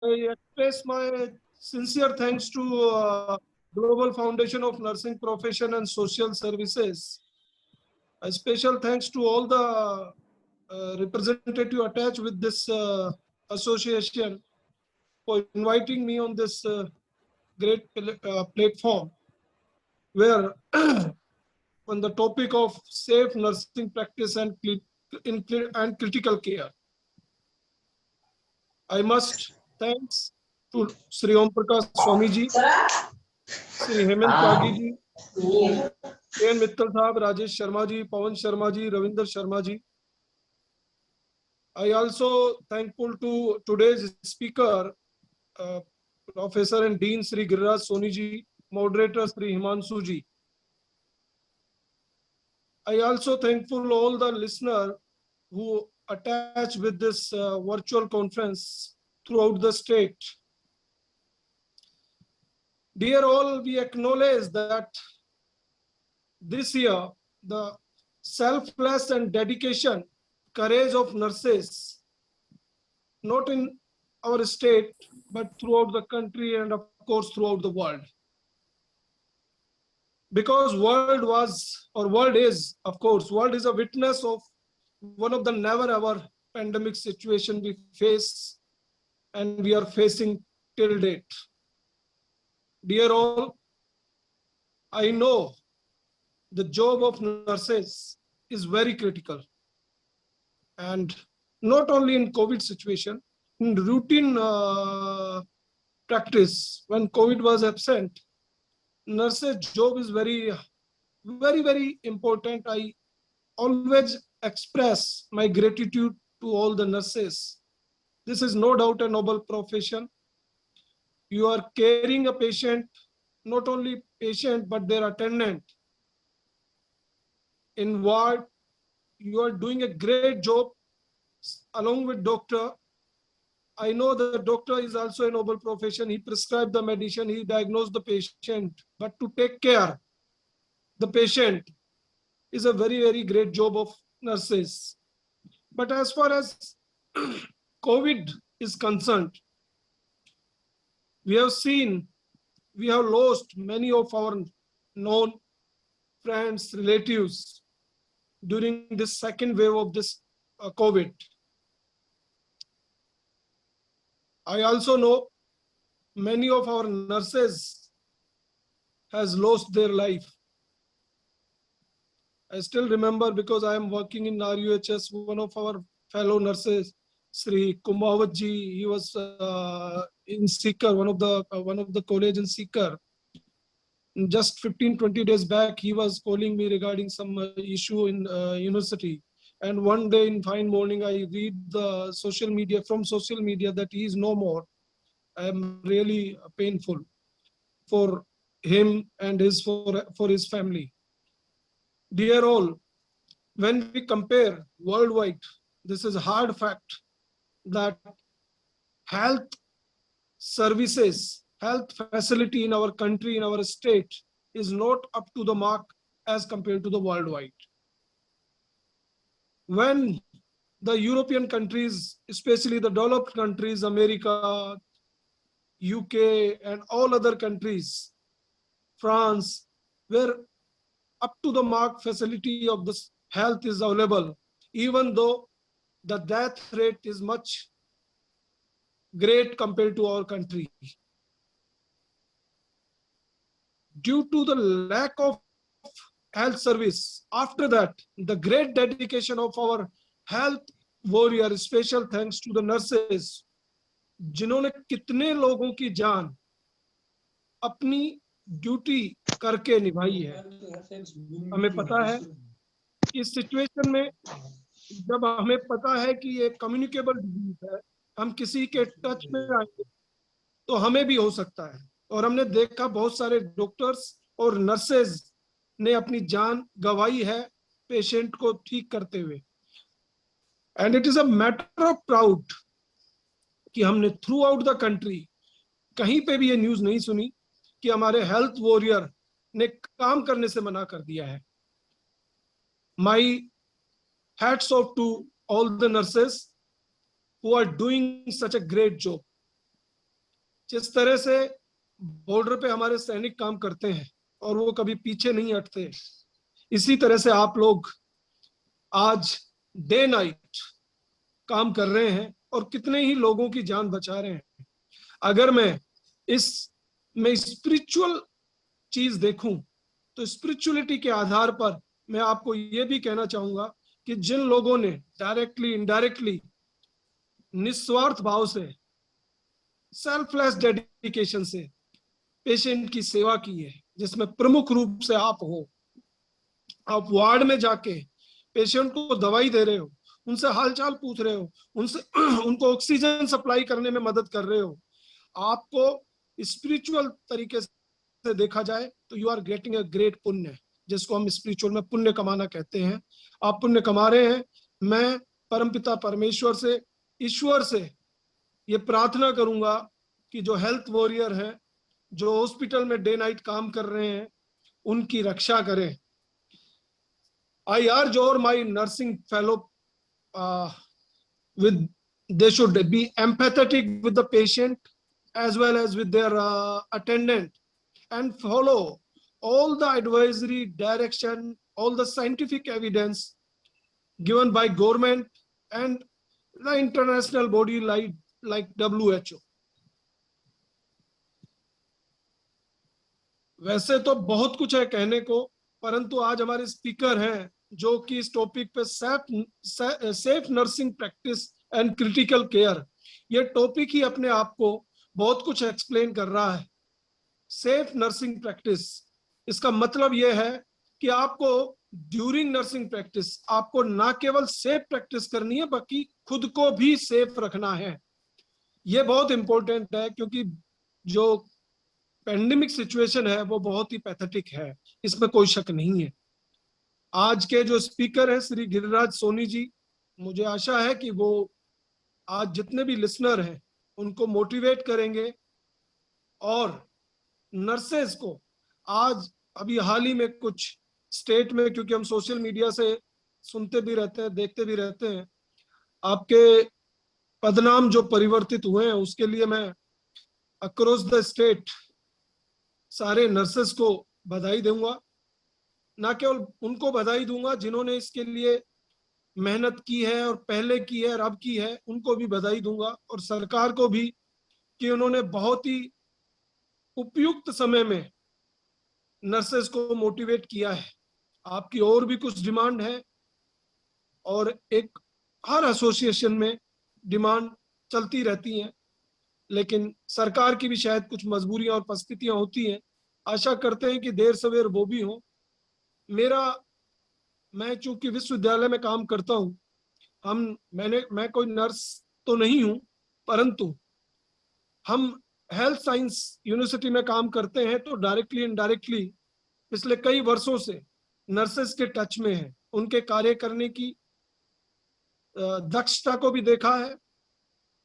I express my sincere thanks to Global Foundation of Nursing Profession and Social Services. A special thanks to all the representative attached with this association for inviting me on this great platform, where on the topic of safe nursing practice and critical care. I must thanks to Sri Om Prakash Swamiji, Sri Hemant Tyagi ji, K.N. Mittal Sahab, Rajesh Sharma ji, Pawan Sharma ji, Ravinder Sharma ji. I also thankful to today's speaker, Professor and Dean Sri Giriraj Soni ji, moderator Sri Himanshu ji. I also thankful all the listener who attach with this virtual conference throughout the state. Dear all, we acknowledge that this year the selfless and dedication, courage of nurses, not in our state, but throughout the country and of course throughout the world. Because world is a witness of one of the never ever pandemic situation we face and we are facing till date. Dear all, I know the job of nurses is very critical, and not only in COVID situation, in routine practice when COVID was absent, nurses job is very important. I always express my gratitude to all the nurses. This is no doubt a noble profession. You are caring a patient, not only patient but their attendant in ward. You are doing a great job along with doctor. I know the doctor is also a noble profession. He prescribed the medicine, he diagnosed the patient, but to take care the patient is a very great job of nurses. But as far as COVID is concerned, we have lost many of our known friends, relatives during this second wave of this COVID. I also know many of our nurses has lost their life. I still remember, because I am working in RUHS, one of our fellow nurses, Sri Kumbhavat ji, he was in Sikar, one of the college in Sikar. Just 15-20 days back, he was calling me regarding some issue in university. And one day in fine morning, I read the social media that he is no more. I am really painful for him and for his family. Dear all, when we compare worldwide, this is a hard fact that health services, health facility in our country, in our state, is not up to the mark as compared to the worldwide. When the European countries, especially the developed countries, America, UK, and all other countries, France, where up to the mark facility of this health is available, even though the death rate is much great compared to our country. Due to the lack of health service, after that, the great dedication of our health warrior, special thanks to the nurses, जिन्होंने कितने लोगों की जान अपनी duty करके निभाई है. हमें पता है इस सिचुएशन में, जब हमें पता है कि ये कम्युनिकेबल डिजीज है, हम किसी के टच में आएंगे तो हमें भी हो सकता है. और हमने देखा बहुत सारे डॉक्टर्स और नर्सेज ने अपनी जान गंवाई है पेशेंट को ठीक करते हुए. And it is a matter of proud कि हमने थ्रू आउट द कंट्री कहीं पे भी ये न्यूज नहीं सुनी कि हमारे हेल्थ वॉरियर ने काम करने से मना कर दिया है. माई hats off to all the nurses who are doing such a great job. जिस तरह से बॉर्डर पे हमारे सैनिक काम करते हैं और वो कभी पीछे नहीं हटते, इसी तरह से आप लोग आज डे नाइट काम कर रहे हैं और कितने ही लोगों की जान बचा रहे हैं। अगर मैं इस में स्पिरिचुअल चीज देखूं तो स्पिरिचुअलिटी के आधार पर मैं आपको ये भी कहना चाहूंगा कि जिन लोगों ने डायरेक्टली इनडायरेक्टली निस्वार्थ भाव से सेल्फलेस डेडिकेशन से पेशेंट की सेवा की है, जिसमें प्रमुख रूप से आप हो, आप वार्ड में जाके पेशेंट को दवाई दे रहे हो, उनसे हालचाल पूछ रहे हो, उनसे उनको ऑक्सीजन सप्लाई करने में मदद कर रहे हो, आपको स्पिरिचुअल तरीके से देखा जाए तो you are getting a great पुण्य, जिसको हम स्पिरिचुअल में पुण्य कमाना कहते हैं। आप पुण्य कमा रहे हैं। मैं परमपिता परमेश्वर से, ईश्वर से ये प्रार्थना करूंगा कि जो हेल्थ वॉरियर है, जो हॉस्पिटल में डे नाइट काम कर रहे हैं, उनकी रक्षा करें। I urge all my nursing fellow with they should be empathetic with the patient as well as with their attendant, and follow all the advisory direction, all the scientific evidence given by government and the international body like WHO. वैसे तो बहुत कुछ है कहने को, परंतु आज हमारे स्पीकर हैं जो कि इस टॉपिक पे safe nursing practice and critical care, ये टॉपिक ही अपने आप को बहुत कुछ एक्सप्लेन कर रहा है। सेफ नर्सिंग प्रैक्टिस, इसका मतलब यह है कि आपको ड्यूरिंग नर्सिंग प्रैक्टिस आपको ना केवल सेफ प्रैक्टिस करनी है, बल्कि खुद को भी सेफ रखना है। ये बहुत इंपॉर्टेंट है क्योंकि जो पैंडेमिक सिचुएशन है वो बहुत ही पैथेटिक है, इसमें कोई शक नहीं है। आज के जो स्पीकर हैं श्री गिरिराज सोनी जी, मुझे आशा है कि वो आज जितने भी लिसनर हैं उनको मोटिवेट करेंगे और नर्सेज को आज अभी हाल ही में कुछ स्टेट में, क्योंकि हम सोशल मीडिया से सुनते भी रहते हैं, देखते भी रहते हैं, आपके पदनाम जो परिवर्तित हुए हैं, उसके लिए मैं अक्रॉस द स्टेट सारे नर्सेस को बधाई दूंगा। ना केवल उनको बधाई दूंगा जिन्होंने इसके लिए मेहनत की है और पहले की है और अब की है, उनको भी बधाई दूंगा, और सरकार को भी कि उन्होंने बहुत ही उपयुक्त समय में नर्सेस को मोटिवेट किया है। आपकी और भी कुछ डिमांड है और एक हर एसोसिएशन में डिमांड चलती रहती हैं, लेकिन सरकार की भी शायद कुछ मजबूरियां और परिस्थितियां होती हैं। आशा करते हैं कि देर सवेर वो भी हो। मैं चूंकि विश्वविद्यालय में काम करता हूं, मैं कोई नर्स तो नहीं हूं, परंतु हम हेल्थ साइंस यूनिवर्सिटी में काम करते हैं, तो डायरेक्टली इनडायरेक्टली पिछले कई वर्षों से नर्सेस के टच में है, उनके कार्य करने की दक्षता को भी देखा है,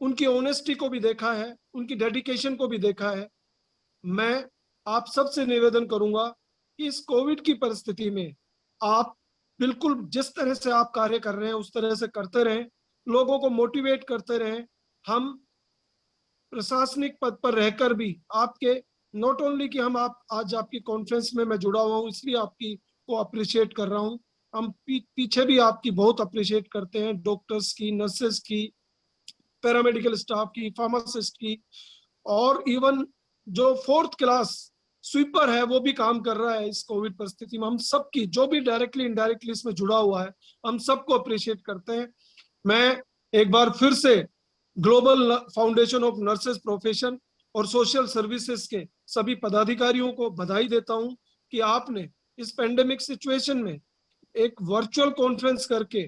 उनकी ऑनेस्टी को भी देखा है, उनकी डेडिकेशन को भी देखा है। मैं आप सबसे निवेदन करूंगा कि इस कोविड की परिस्थिति में आप बिल्कुल जिस तरह से आप कार्य कर रहे हैं उस तरह से करते रहें, लोगों को मोटिवेट करते रहें। हम प्रशासनिक पद पर रहकर भी आपके, नॉट ओनली कि हम आप आज आपकी कॉन्फ्रेंस में मैं जुड़ा हुआ हूँ इसलिए आपकी को अप्रिशिएट कर रहा हूँ, हम पीछे भी आपकी बहुत अप्रिशिएट करते हैं, डॉक्टर्स की, नर्सेस की, पैरामेडिकल स्टाफ की, फार्मासिस्ट की, और इवन जो फोर्थ क्लास स्वीपर है वो भी काम कर रहा है इस कोविड परिस्थिति में। हम सबकी, जो भी डायरेक्टली इनडायरेक्टली इसमें जुड़ा हुआ है, हम सबको अप्रिशिएट करते हैं। मैं एक बार फिर से global foundation of nurses profession और सोशल सर्विसेज के सभी पदाधिकारियों को बधाई देता हूं कि आपने इस पेंडेमिक सिचुएशन में एक वर्चुअल कॉन्फ्रेंस करके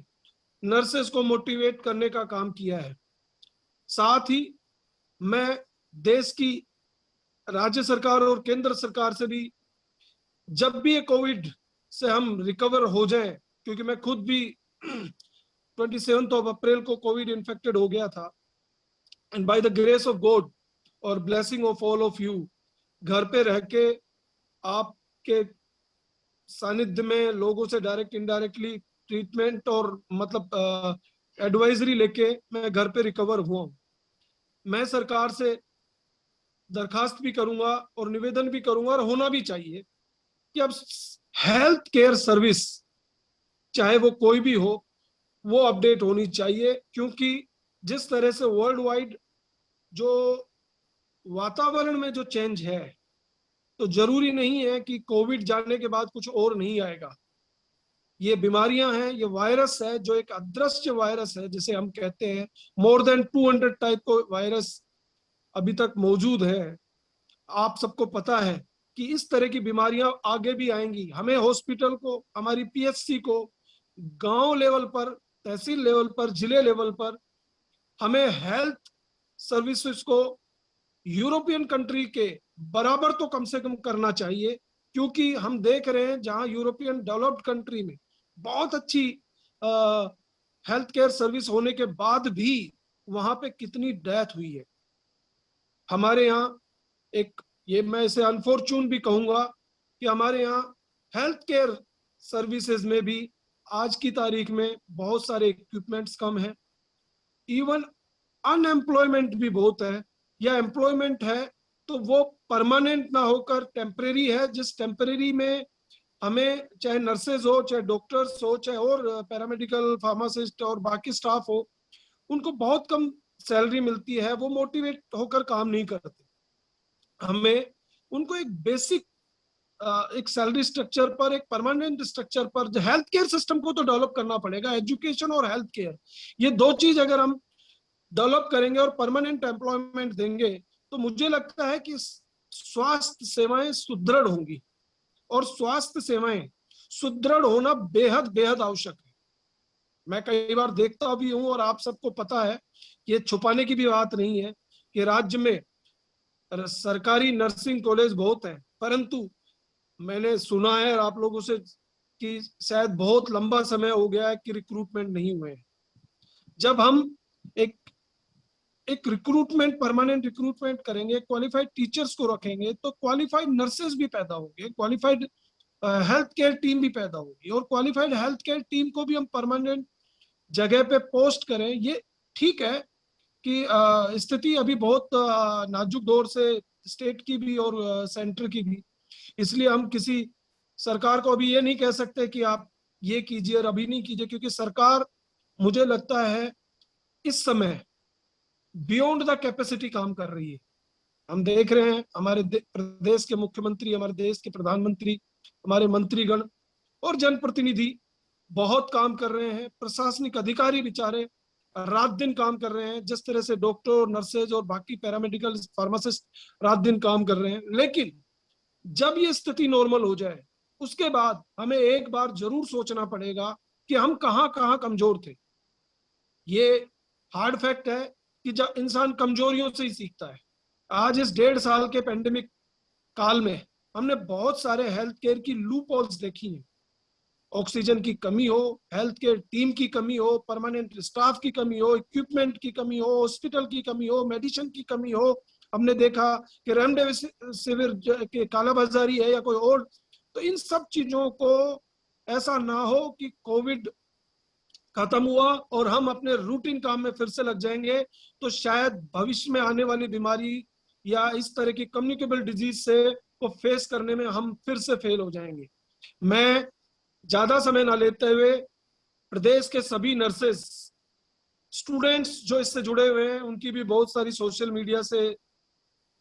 नर्सेस को मोटिवेट करने का काम किया है। साथ ही मैं देश की राज्य सरकार और केंद्र सरकार से भी, जब भी ये कोविड से हम रिकवर हो जाएं, क्योंकि मैं खुद भी 27 अप्रैल को कोविड इन्फेक्टेड हो गया था, and by the grace of God और blessing of all of you, घर पे रह के आपके सानिध्य में लोगों से डायरेक्ट इनडायरेक्टली ट्रीटमेंट और मतलब एडवाइजरी लेके मैं घर पे रिकवर हुआ हूँ। मैं सरकार से दरखास्त भी करूंगा और निवेदन भी करूंगा, और होना भी चाहिए कि अब हेल्थ केयर सर्विस चाहे वो कोई भी हो, वो अपडेट होनी चाहिए। क्योंकि जिस तरह से वर्ल्ड वाइड जो वातावरण में जो चेंज है, तो जरूरी नहीं है कि कोविड जाने के बाद कुछ और नहीं आएगा। ये बीमारियां हैं, ये वायरस है जो एक अदृश्य वायरस है जिसे हम कहते हैं। मोर देन 200 टाइप को वायरस अभी तक मौजूद है। आप सबको पता है कि इस तरह की बीमारियां आगे भी आएंगी। हमें हॉस्पिटल को, हमारी पीएचसी को गांव लेवल पर, तहसील लेवल पर, जिले लेवल पर हमें हेल्थ सर्विसेज को यूरोपियन कंट्री के बराबर तो कम से कम करना चाहिए। क्योंकि हम देख रहे हैं जहां यूरोपियन डेवलप्ड कंट्री में बहुत अच्छी हेल्थ केयर सर्विस होने के बाद भी वहां पे कितनी डेथ हुई है। हमारे यहाँ एक, ये मैं इसे अनफॉर्चून भी कहूंगा, कि हमारे यहाँ हेल्थ केयर सर्विसेज में भी आज की तारीख में बहुत सारे इक्विपमेंट्स कम हैं। इवन अनएम्प्लॉयमेंट भी बहुत है, या एम्प्लॉयमेंट है तो वो परमानेंट ना होकर टेम्परेरी है। जिस टेम्परेरी में हमें चाहे नर्सेज हो, चाहे डॉक्टर्स हो, चाहे और पैरामेडिकल, फार्मासिस्ट और बाकी स्टाफ हो, उनको बहुत कम सैलरी मिलती है, वो मोटिवेट होकर काम नहीं करते। हमें उनको एक बेसिक एक सैलरी स्ट्रक्चर पर, एक परमानेंट स्ट्रक्चर पर हेल्थ केयर सिस्टम को तो डेवलप करना पड़ेगा। एजुकेशन और हेल्थ केयर, ये दो चीज अगर हम डेवलप करेंगे और परमानेंट एम्प्लॉयमेंट देंगे, तो मुझे लगता है कि स्वास्थ्य सेवाएं सुदृढ़ होंगी। और स्वास्थ्य सेवाएं सुदृढ़ होना बेहद बेहद आवश्यक है। मैं कई बार देखता भी हूं, और आप सबको पता है, ये छुपाने की भी बात नहीं है कि राज्य में सरकारी नर्सिंग कॉलेज बहुत हैं, परंतु मैंने सुना है आप लोगों से कि शायद बहुत लंबा समय हो गया है कि रिक्रूटमेंट नहीं हुए। जब हम एक एक रिक्रूटमेंट, परमानेंट रिक्रूटमेंट करेंगे, क्वालिफाइड टीचर्स को रखेंगे, तो क्वालिफाइड नर्सेज भी पैदा होंगे, क्वालिफाइड हेल्थ केयर टीम भी पैदा होगी। और क्वालिफाइड हेल्थ केयर टीम को भी हम परमानेंट जगह पे पोस्ट करें। ये ठीक है कि स्थिति अभी बहुत नाजुक दौर से, स्टेट की भी और सेंटर की भी, इसलिए हम किसी सरकार को अभी ये नहीं कह सकते कि आप ये कीजिए और अभी नहीं कीजिए। क्योंकि सरकार, मुझे लगता है, इस समय बियॉन्ड द कैपेसिटी काम कर रही है। हम देख रहे हैं हमारे प्रदेश के मुख्यमंत्री, हमारे देश के प्रधानमंत्री, हमारे मंत्रीगण और जनप्रतिनिधि बहुत काम कर रहे हैं। प्रशासनिक अधिकारी बेचारे रात दिन काम कर रहे हैं, जिस तरह से डॉक्टर, नर्सेज और बाकी पैरामेडिकल, फार्मासिस्ट रात दिन काम कर रहे हैं। लेकिन जब ये स्थिति नॉर्मल हो जाए, उसके बाद हमें एक बार जरूर सोचना पड़ेगा कि हम कहाँ कहाँ कमजोर थे। ये हार्ड फैक्ट है कि जब इंसान कमजोरियों से ही सीखता है। आज इस 1.5 साल के पेंडेमिक काल में हमने बहुत सारे हेल्थ केयर की लूप होल्स देखी हैं। ऑक्सीजन की कमी हो, हेल्थ केयर टीम की कमी हो, परमानेंट स्टाफ की कमी हो, इक्विपमेंट की कमी हो, हॉस्पिटल की कमी हो, मेडिसिन की कमी हो। हमने देखा कि रेमडेसिविर के कालाबाजारी है या कोई और। तो इन सब चीजों को ऐसा ना हो कि कोविड खत्म हुआ और हम अपने रूटीन काम में फिर से लग जाएंगे, तो शायद भविष्य में आने वाली बीमारी या इस तरह की कम्युनिकेबल डिजीज से को फेस करने में हम फिर से फेल हो जाएंगे। मैं ज्यादा समय ना लेते हुए प्रदेश के सभी नर्सेस, स्टूडेंट्स जो इससे जुड़े हुए हैं, उनकी भी बहुत सारी सोशल मीडिया से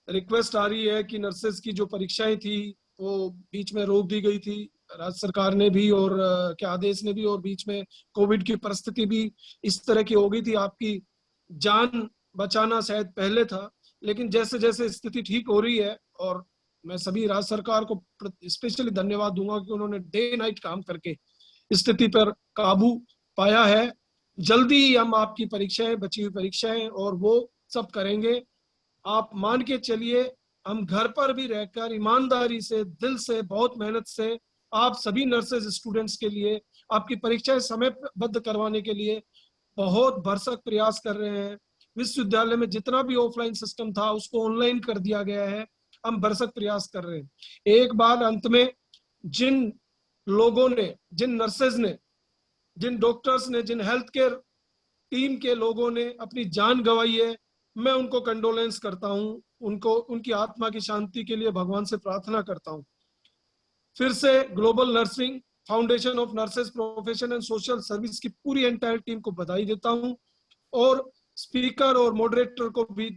रिक्वेस्ट आ रही है कि नर्सेस की जो परीक्षाएं थी वो बीच में रोक दी गई थी, राज्य सरकार ने भी और के आदेश ने भी, और बीच में कोविड की परिस्थिति भी इस तरह की हो गई थी। आपकी जान बचाना शायद पहले था, लेकिन जैसे जैसे स्थिति ठीक हो रही है, और मैं सभी राज्य सरकार को स्पेशली धन्यवाद दूंगा कि उन्होंने डे नाइट काम करके स्थिति पर काबू पाया है। जल्दी ही हम आपकी परीक्षाएं, बची हुई परीक्षाएं और वो सब करेंगे। आप मान के चलिए, हम घर पर भी रहकर ईमानदारी से, दिल से, बहुत मेहनत से आप सभी नर्सेज स्टूडेंट्स के लिए आपकी परीक्षाएं समयबद्ध करवाने के लिए बहुत भरसक प्रयास कर रहे हैं। विश्वविद्यालय में जितना भी ऑफलाइन सिस्टम था उसको ऑनलाइन कर दिया गया है। हम भरसक प्रयास कर रहे हैं। एक बार अंत में, जिन लोगों ने, जिन नर्सेज ने, जिन डॉक्टर्स ने, जिन हेल्थ केयर टीम के लोगों ने अपनी जान गंवाई है, मैं उनको कंडोलेंस करता हूं। उनको उनकी आत्मा की शांति के लिए भगवान से प्रार्थना करता हूँ। फिर से global nursing foundation of nurses profession and social service की पूरी एंटायर टीम को बधाई देता हूँ और स्पीकर और मॉडरेटर को भी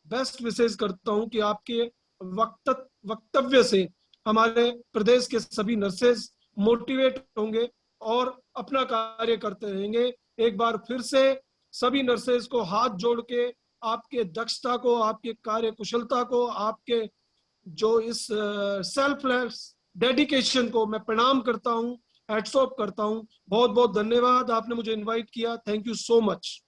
बेस्ट विशेष करता हूँ कि आपके वक्तव्य से हमारे प्रदेश के सभी नर्सेस मोटिवेट होंगे और अपना कार्य करते रहेंगे। एक बार फिर से सभी नर्सेस को हाथ जोड़ के आपके दक्षता को, आपके कार्य कुशलता को, आपके जो इस सेल्फलेस डेडिकेशन को मैं प्रणाम करता हूँ, हैट्स ऑफ करता हूँ। बहुत बहुत धन्यवाद, आपने मुझे इनवाइट किया। Thank you so much.